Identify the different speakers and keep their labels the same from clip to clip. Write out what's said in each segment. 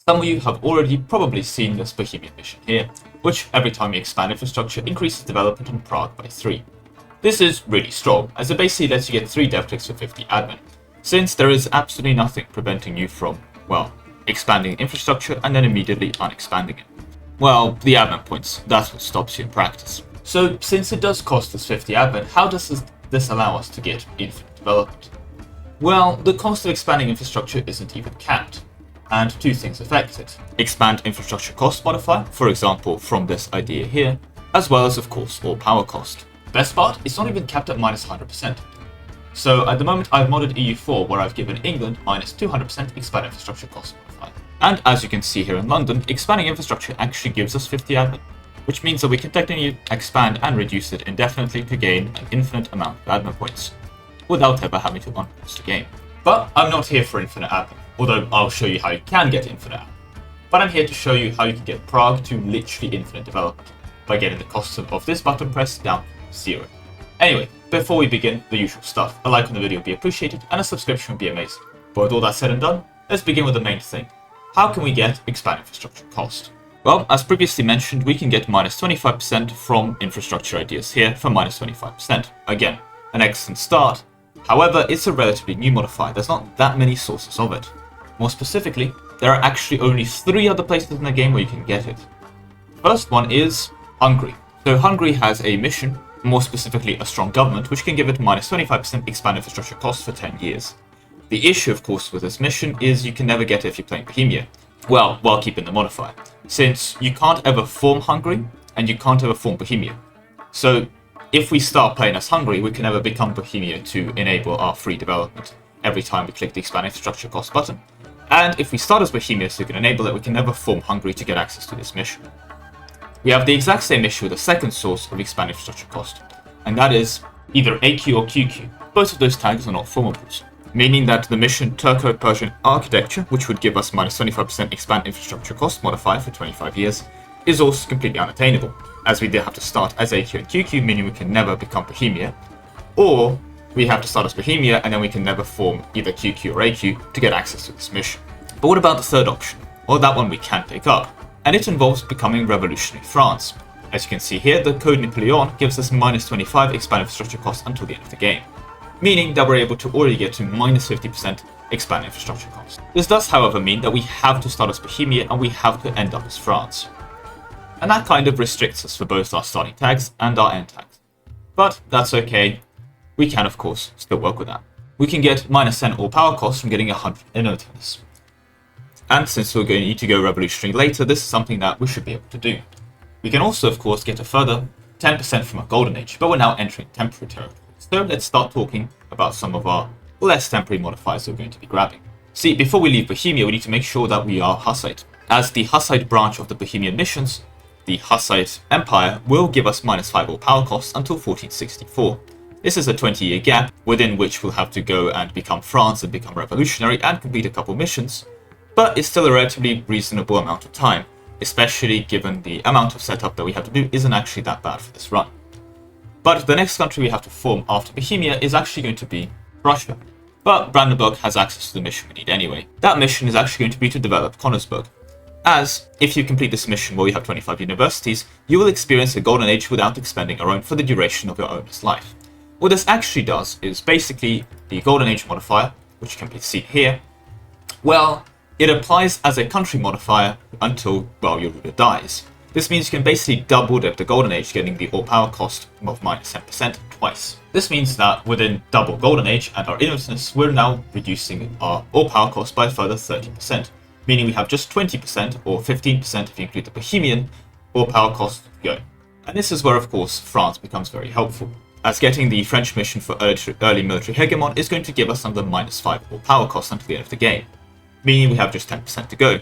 Speaker 1: Some of you have already probably seen this Bohemia mission here, which every time you expand infrastructure increases development in Prague by 3. This is really strong, as it basically lets you get 3 dev clicks for 50 admin, since there is absolutely nothing preventing you from, well, expanding infrastructure and then immediately unexpanding it. Well, the admin points, that's what stops you in practice. So, since it does cost us 50 admin, how does this allow us to get infinite development? Well, the cost of expanding infrastructure isn't even capped, and 2 things affect it. Expand infrastructure cost modifier, for example from this idea here, as well as of course all power cost. Best part, it's not even capped at minus 100%. So at the moment I've modded EU4 where I've given England minus 200% expand infrastructure cost modifier. And as you can see here in London, expanding infrastructure actually gives us 50 admin, which means that we can technically expand and reduce it indefinitely to gain an infinite amount of admin points, without ever having to unpause the game. But I'm not here for infinite admin, although I'll show you how you can get infinite admin. But I'm here to show you how you can get Prague to literally infinite development, by getting the cost of this button press down to 0. Anyway, before we begin, the usual stuff. A like on the video would be appreciated, and a subscription would be amazing. But with all that said and done, let's begin with the main thing. How can we get expand infrastructure cost? Well, as previously mentioned, we can get minus 25% from infrastructure ideas here for minus 25%. Again, an excellent start. However, it's a relatively new modifier, there's not that many sources of it. More specifically, there are actually only 3 other places in the game where you can get it. The first one is Hungary. So Hungary has a mission, more specifically a strong government, which can give it minus 25% expand infrastructure cost for 10 years. The issue, of course, with this mission is you can never get it if you're playing Bohemia. Well, while keeping the modifier, since you can't ever form Hungary, and you can't ever form Bohemia. So, if we start playing as Hungary, we can never become Bohemia to enable our free development every time we click the expand infrastructure cost button. And if we start as Bohemia so we can enable it, we can never form Hungary to get access to this mission. We have the exact same issue with the second source of expand infrastructure cost, and that is either AQ or QQ. Both of those tags are not formables, meaning that the mission Turco-Persian architecture, which would give us minus 25% expand infrastructure cost modifier for 25 years, is also completely unattainable, as we did have to start as AQ and QQ, meaning we can never become Bohemia, or we have to start as Bohemia and then we can never form either QQ or AQ to get access to this mission. But what about the third option? Well, that one we can pick up, and it involves becoming revolutionary France. As you can see here, the code Napoleon gives us minus 25 expand infrastructure cost until the end of the game, meaning that we're able to already get to minus 50% expand infrastructure cost. This does, however, mean that we have to start as Bohemia and we have to end up as France. And that kind of restricts us for both our starting tags and our end tags. But that's okay, we can of course still work with that. We can get minus 10 all power costs from getting 100 innovativeness. And since we're going to need to go revolutionary later, this is something that we should be able to do. We can also of course get a further 10% from our golden age, but we're now entering temporary territory. So let's start talking about some of our less temporary modifiers we're going to be grabbing. See, before we leave Bohemia, we need to make sure that we are Hussite. As the Hussite branch of the Bohemian missions, the Hussite Empire will give us minus 5 all power costs until 1464. This is a 20-year gap within which we'll have to go and become France and become revolutionary and complete a couple missions, but it's still a relatively reasonable amount of time, especially given the amount of setup that we have to do isn't actually that bad for this run. But the next country we have to form after Bohemia is actually going to be Russia. But Brandenburg has access to the mission we need anyway. That mission is actually going to be to develop Königsberg, as if you complete this mission where you have 25 universities, you will experience a golden age without expending your own for the duration of your owner's life. What this actually does is basically the golden age modifier, which can be seen here, well, it applies as a country modifier until, well, your ruler dies. This means you can basically double dip the golden age, getting the all power cost of minus 10% twice. This means that within double golden age and our innovateness, we're now reducing our all power cost by a further 30%, meaning we have just 20% or 15% if you include the Bohemian all power cost to go. And this is where of course France becomes very helpful, as getting the French mission for early military hegemon is going to give us another minus 5 all power cost until the end of the game, meaning we have just 10% to go.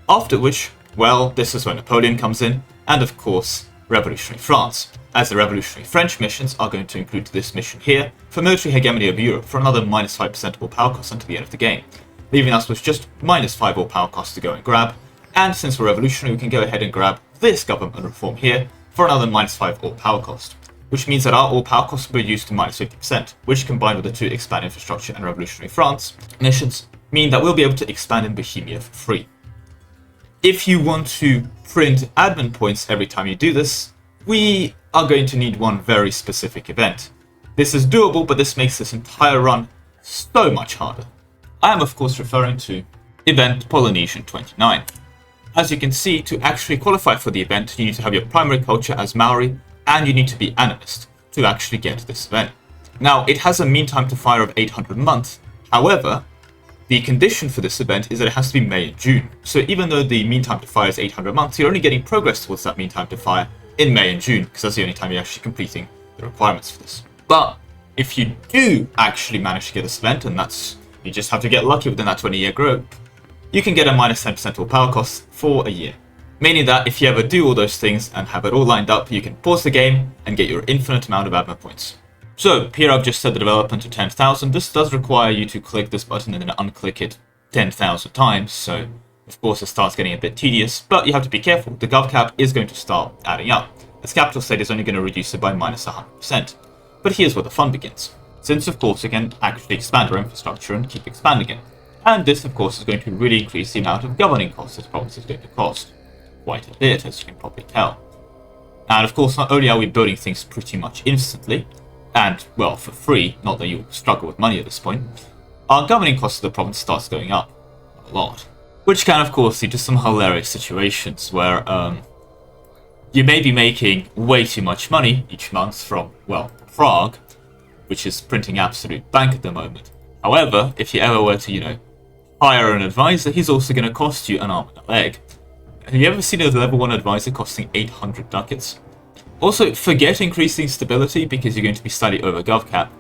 Speaker 1: After which, well, this is where Napoleon comes in, and of course, revolutionary France, as the revolutionary French missions are going to include this mission here for military hegemony of Europe for another minus 5% all power cost until the end of the game, leaving us with just minus 5 all power costs to go and grab, and since we're revolutionary we can go ahead and grab this government reform here for another minus 5 all power cost, which means that our all power costs will be reduced to minus 50%, which combined with the 2 expand infrastructure and revolutionary France missions mean that we'll be able to expand in Bohemia for free. if you want to print admin points every time you do this, we are going to need one very specific event. This is doable, but this makes this entire run so much harder. I am of course referring to event Polynesian 29. As you can see, to actually qualify for the event, you need to have your primary culture as Maori, and you need to be animist to actually get this event. Now, it has a mean time to fire of 800 months. However, the condition for this event is that it has to be May and June. So even though the mean time to fire is 800 months, you're only getting progress towards that mean time to fire in May and June, because that's the only time you're actually completing the requirements for this. But if you do actually manage to get this event, and you just have to get lucky within that 20-year group, you can get a minus 10% all power costs for a year. Meaning that if you ever do all those things and have it all lined up, you can pause the game and get your infinite amount of admin points. So here I've just set the development to 10,000. This does require you to click this button and then unclick it 10,000 times. So of course it starts getting a bit tedious, but you have to be careful. The gov cap is going to start adding up, as capital state is only going to reduce it by minus 100%. But here's where the fun begins. Since of course you can actually expand your infrastructure and keep expanding it. And this of course is going to really increase the amount of governing costs this province is going to cost. Quite a bit, as you can probably tell. And of course, not only are we building things pretty much instantly, and, well, for free, not that you struggle with money at this point, our governing cost of the province starts going up a lot. Which can, of course, lead to some hilarious situations where you may be making way too much money each month from, well, Prague, which is printing absolute bank at the moment. However, if you ever were to, hire an advisor, he's also going to cost you an arm and a leg. Have you ever seen a level 1 advisor costing 800 ducats? Also, forget increasing stability because you're going to be slightly over gov cap,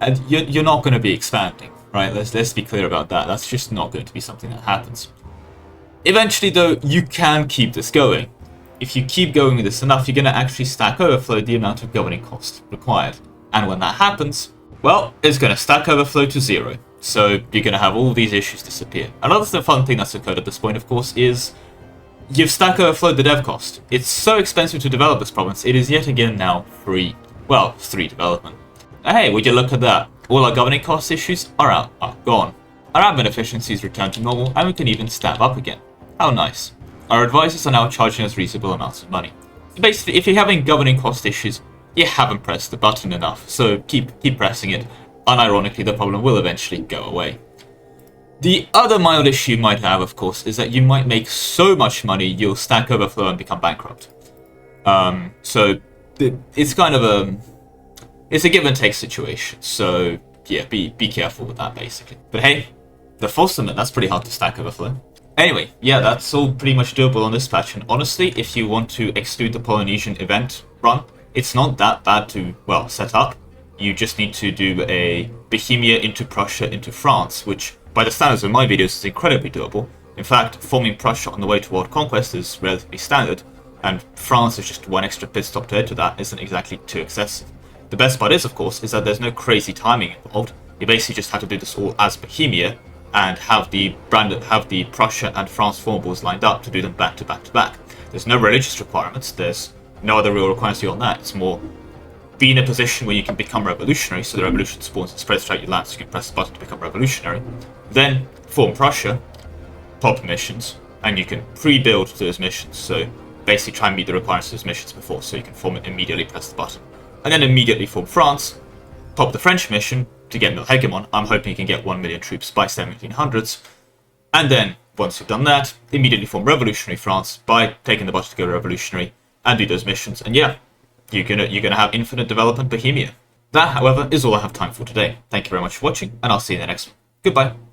Speaker 1: and you're not going to be expanding, right? Let's be clear about that. That's just not going to be something that happens. Eventually, though, you can keep this going. If you keep going with this enough, you're going to actually stack overflow the amount of governing cost required. And when that happens, well, it's going to stack overflow to 0. So you're going to have all these issues disappear. Another fun thing that's occurred at this point, of course, is you've stack overflowed the dev cost. It's so expensive to develop this province, it is yet again now free. Well, free development. Hey, would you look at that? All our governing cost issues are gone. Our admin efficiencies return to normal, and we can even stab up again. How nice. Our advisors are now charging us reasonable amounts of money. So basically, if you're having governing cost issues, you haven't pressed the button enough, so keep pressing it. Unironically, the problem will eventually go away. The other mild issue you might have, of course, is that you might make so much money you'll stack overflow and become bankrupt. So it's kind of it's a give and take situation. So yeah, be careful with that basically. But hey, the fulfillment, that's pretty hard to stack overflow. Anyway, yeah, that's all pretty much doable on this patch. And honestly, if you want to exclude the Polynesian event run, it's not that bad to, well, set up. You just need to do a Bohemia into Prussia into France, which by the standards of my videos is incredibly doable. In fact, forming Prussia on the way to world conquest is relatively standard, and France is just one extra pit stop to add to that isn't exactly too excessive. The best part is, of course, is that there's no crazy timing involved. You basically just have to do this all as Bohemia, and have the Prussia and France formables lined up to do them back to back to back. There's no religious requirements, there's no other real requirements beyond that. It's more be in a position where you can become revolutionary, so the revolution spawns and spreads throughout your land, so you can press the button to become revolutionary. Then form Prussia, pop missions, and you can pre-build those missions, so basically try and meet the requirements of those missions before, so you can form it immediately, press the button. And then immediately form France, pop the French mission to get Mil Hegemon. I'm hoping you can get 1 million troops by 1700s. And then, once you've done that, immediately form Revolutionary France by taking the button to go revolutionary and do those missions. And yeah, you're gonna have infinite development Bohemia. That, however, is all I have time for today. Thank you very much for watching, and I'll see you in the next one. Goodbye.